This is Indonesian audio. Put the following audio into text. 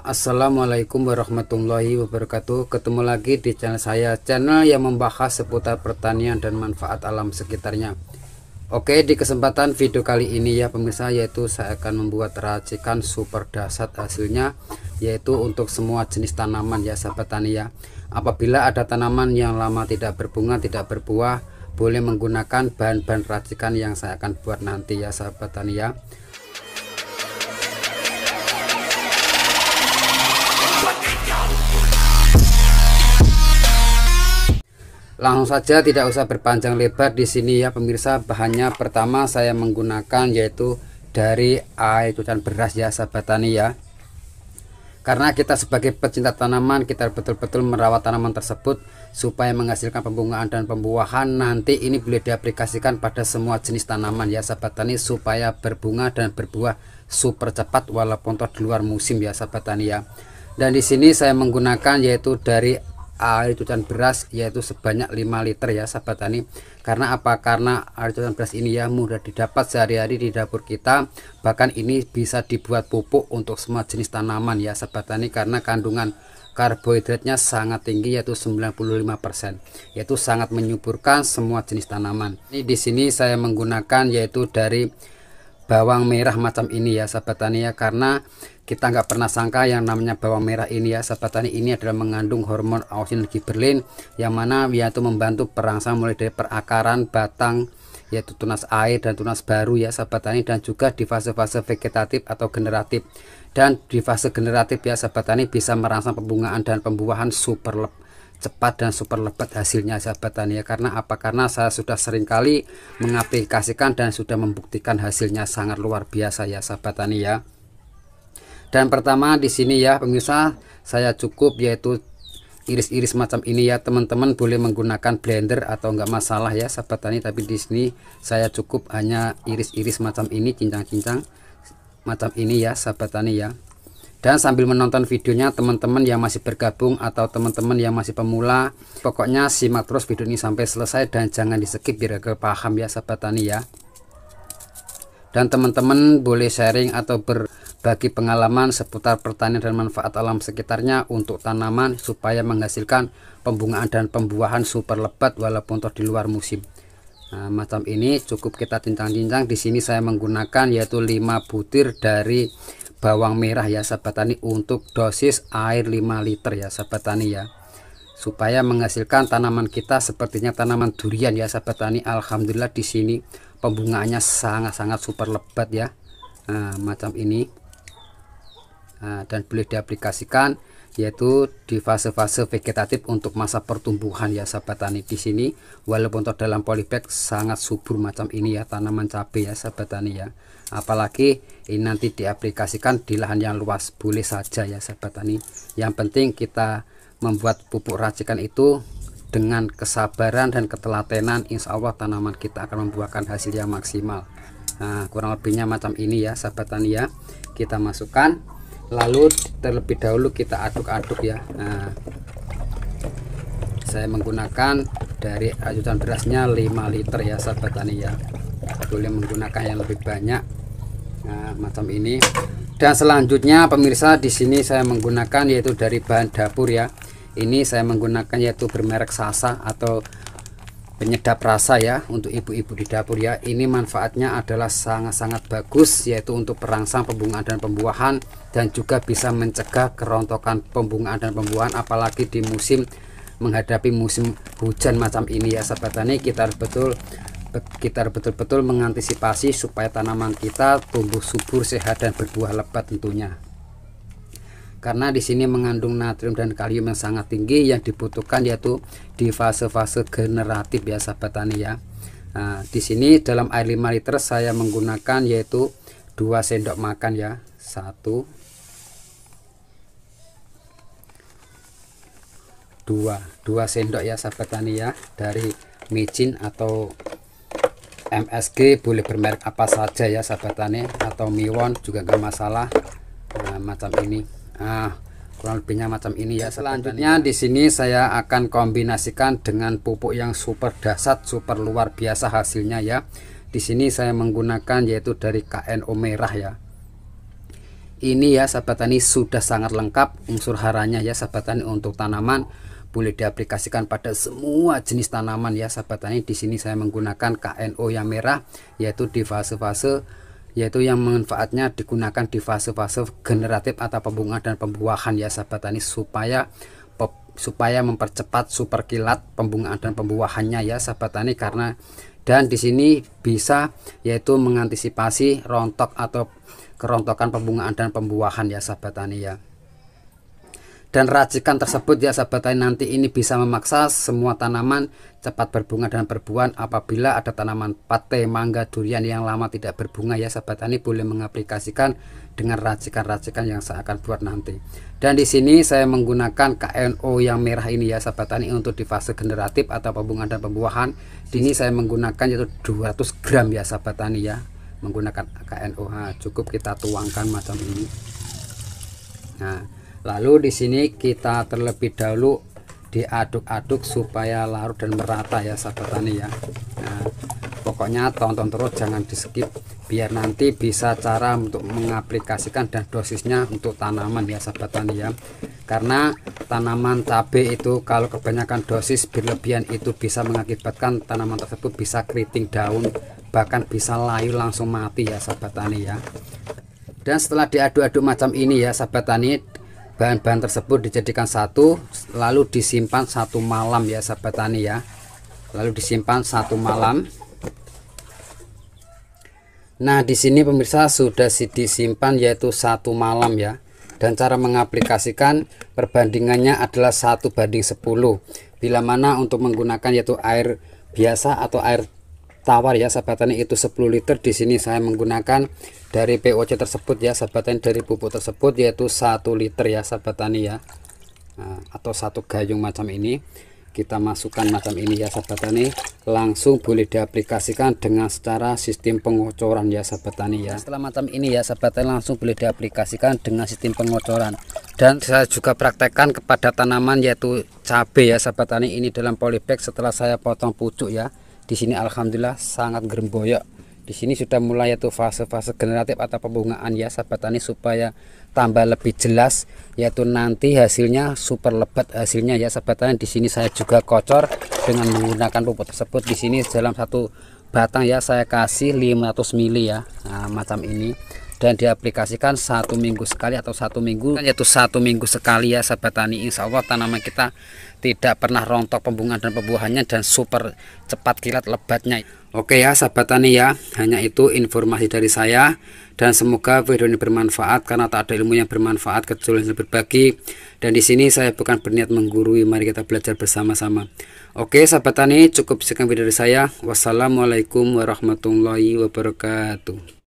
Assalamualaikum warahmatullahi wabarakatuh. Ketemu lagi di channel saya, channel yang membahas seputar pertanian dan manfaat alam sekitarnya. Oke, di kesempatan video kali ini ya pemirsa, yaitu saya akan membuat racikan super dahsyat hasilnya, yaitu untuk semua jenis tanaman ya sahabat tani ya. Apabila ada tanaman yang lama tidak berbunga, tidak berbuah, boleh menggunakan bahan-bahan racikan yang saya akan buat nanti ya sahabat tani ya. Langsung saja, tidak usah berpanjang lebar di sini ya pemirsa. Bahannya pertama saya menggunakan yaitu dari air cucian beras ya sahabat tani ya. Karena kita sebagai pecinta tanaman, kita betul-betul merawat tanaman tersebut supaya menghasilkan pembungaan dan pembuahan. Nanti ini boleh diaplikasikan pada semua jenis tanaman ya sahabat tani, supaya berbunga dan berbuah super cepat walaupun toh di luar musim ya sahabat tani ya. Dan di sini saya menggunakan yaitu dari air cucian beras, yaitu sebanyak 5 liter ya sahabat tani. Karena apa? Karena air cucian beras ini ya mudah didapat sehari-hari di dapur kita. Bahkan ini bisa dibuat pupuk untuk semua jenis tanaman ya sahabat tani, karena kandungan karbohidratnya sangat tinggi, yaitu 95%, yaitu sangat menyuburkan semua jenis tanaman. Ini di sini saya menggunakan yaitu dari bawang merah macam ini ya sahabat tani ya. Karena kita nggak pernah sangka yang namanya bawang merah ini ya sahabat tani, ini adalah mengandung hormon auxin giberlin, yang mana yaitu membantu perangsang mulai dari perakaran batang, yaitu tunas air dan tunas baru ya sahabat tani, dan juga di fase-fase vegetatif atau generatif. Dan di fase generatif ya sahabat tani bisa merangsang pembungaan dan pembuahan super cepat dan super lebat hasilnya sahabat tani ya. Karena apa? Karena saya sudah sering kali mengaplikasikan dan sudah membuktikan hasilnya sangat luar biasa ya sahabat tani ya. Dan pertama di sini ya pemirsa, saya cukup yaitu iris-iris macam ini ya. Teman-teman boleh menggunakan blender atau enggak masalah ya sahabat tani, tapi di sini saya cukup hanya iris-iris macam ini, cincang-cincang macam ini ya sahabat tani ya. Dan sambil menonton videonya, teman-teman yang masih bergabung atau teman-teman yang masih pemula, pokoknya simak terus video ini sampai selesai dan jangan di skip biar agak paham ya sahabat tani ya. Dan teman-teman boleh sharing atau berbagi pengalaman seputar pertanian dan manfaat alam sekitarnya untuk tanaman supaya menghasilkan pembungaan dan pembuahan super lebat walaupun toh di luar musim. Nah, macam ini cukup kita cincang-cincang. Di sini saya menggunakan yaitu 5 butir dari bawang merah ya sahabat tani, untuk dosis air 5 liter ya sahabat tani ya, supaya menghasilkan tanaman kita sepertinya tanaman durian ya sahabat tani. Alhamdulillah di sini pembungaannya sangat-sangat super lebat ya. Nah, macam ini. Nah, dan boleh diaplikasikan yaitu di fase-fase vegetatif untuk masa pertumbuhan ya sahabat tani. Di sini walaupun dalam polybag sangat subur macam ini ya, tanaman cabai ya sahabat tani ya. Apalagi ini nanti diaplikasikan di lahan yang luas, boleh saja ya sahabat tani. Yang penting kita membuat pupuk racikan itu dengan kesabaran dan ketelatenan, insya Allah tanaman kita akan membuahkan hasil yang maksimal. Nah, kurang lebihnya macam ini ya sahabat tani ya. Kita masukkan, lalu terlebih dahulu kita aduk-aduk ya. Nah, saya menggunakan dari ajudan berasnya 5 liter ya sahabat tani ya, boleh menggunakan yang lebih banyak. Nah, macam ini. Dan selanjutnya pemirsa, di sini saya menggunakan yaitu dari bahan dapur ya. Ini saya menggunakan yaitu bermerek Sasa atau penyedap rasa ya, untuk ibu-ibu di dapur ya. Ini manfaatnya adalah sangat-sangat bagus, yaitu untuk perangsang pembungaan dan pembuahan, dan juga bisa mencegah kerontokan pembungaan dan pembuahan, apalagi di musim menghadapi musim hujan macam ini ya sahabat tani. Kita betul-betul mengantisipasi supaya tanaman kita tumbuh subur, sehat dan berbuah lebat tentunya. Karena di sini mengandung natrium dan kalium yang sangat tinggi yang dibutuhkan yaitu di fase-fase generatif ya sahabat tani ya. Nah, di sini dalam air 5 liter saya menggunakan yaitu 2 sendok makan ya. 1 2 sendok ya sahabat tani ya, dari micin atau MSG, boleh bermerek apa saja ya sahabat tani, atau Miwon juga gak masalah. Nah, macam ini. Nah, kurang lebihnya macam ini ya. Selanjutnya di sini saya akan kombinasikan dengan pupuk yang super dahsyat, super luar biasa hasilnya ya. Di sini saya menggunakan yaitu dari KNO merah ya. ini ya sahabat tani sudah sangat lengkap unsur haranya ya sahabat tani untuk tanaman, boleh diaplikasikan pada semua jenis tanaman ya sahabat tani. Di sini saya menggunakan KNO yang merah, yaitu di fase-fase, yaitu yang manfaatnya digunakan di fase-fase generatif atau pembungaan dan pembuahan ya sahabat tani, supaya mempercepat super kilat pembungaan dan pembuahannya ya sahabat tani. Karena dan di sini bisa yaitu mengantisipasi rontok atau kerontokan pembungaan dan pembuahan ya sahabat tani ya. Dan racikan tersebut ya sahabat tani nanti ini bisa memaksa semua tanaman cepat berbunga dan berbuah. Apabila ada tanaman pate, mangga, durian yang lama tidak berbunga ya sahabat tani, boleh mengaplikasikan dengan racikan-racikan yang saya akan buat nanti. Dan di sini saya menggunakan KNO yang merah ini ya sahabat tani untuk di fase generatif atau pembungaan dan pembuahan. Di sini saya menggunakan yaitu 200 gram ya sahabat tani ya, menggunakan KNO. Cukup kita tuangkan macam ini. Nah, lalu di sini kita terlebih dahulu diaduk-aduk supaya larut dan merata ya sahabat tani ya. Nah, pokoknya tonton terus, jangan di skip, biar nanti bisa cara untuk mengaplikasikan dan dosisnya untuk tanaman ya sahabat tani ya. Karena tanaman cabai itu kalau kebanyakan dosis berlebihan itu bisa mengakibatkan tanaman tersebut bisa keriting daun, bahkan bisa layu langsung mati ya sahabat tani ya. Dan setelah diaduk-aduk macam ini ya sahabat tani, bahan-bahan tersebut dijadikan satu, lalu disimpan 1 malam ya sahabat tani ya. Lalu disimpan 1 malam. Nah, di sini pemirsa sudah disimpan yaitu 1 malam ya. Dan cara mengaplikasikan perbandingannya adalah 1:10. Bila mana untuk menggunakan yaitu air biasa atau air tawar ya sahabat tani itu 10 liter. Di sini saya menggunakan dari POC tersebut ya sahabat tani, dari pupuk tersebut yaitu 1 liter ya sahabat tani ya. Nah, atau 1 gayung macam ini kita masukkan macam ini ya sahabat tani. Langsung boleh diaplikasikan dengan secara sistem pengocoran ya sahabat tani ya. Setelah macam ini ya sahabat tani, langsung boleh diaplikasikan dengan sistem pengocoran. Dan saya juga praktekkan kepada tanaman yaitu cabai ya sahabat tani, ini dalam polybag setelah saya potong pucuk ya. Di sini alhamdulillah sangat geremboyok. Di sini sudah mulai yaitu fase-fase generatif atau pembungaan ya sahabat tani, supaya tambah lebih jelas yaitu nanti hasilnya super lebat hasilnya ya sahabat tani. Di sini saya juga kocor dengan menggunakan pupuk tersebut. Di sini dalam 1 batang ya saya kasih 500 ml ya. Nah, macam ini. Dan diaplikasikan 1 minggu sekali atau 1 minggu, yaitu 1 minggu sekali ya sahabat tani. Insya Allah tanaman kita tidak pernah rontok pembungaan dan pembuahannya dan super cepat kilat lebatnya. Oke ya sahabat tani ya, hanya itu informasi dari saya, dan semoga video ini bermanfaat, karena tak ada ilmu yang bermanfaat kecuali yang berbagi. Dan di sini saya bukan berniat menggurui, mari kita belajar bersama-sama. Oke sahabat tani, cukup sekian video dari saya. Wassalamualaikum warahmatullahi wabarakatuh.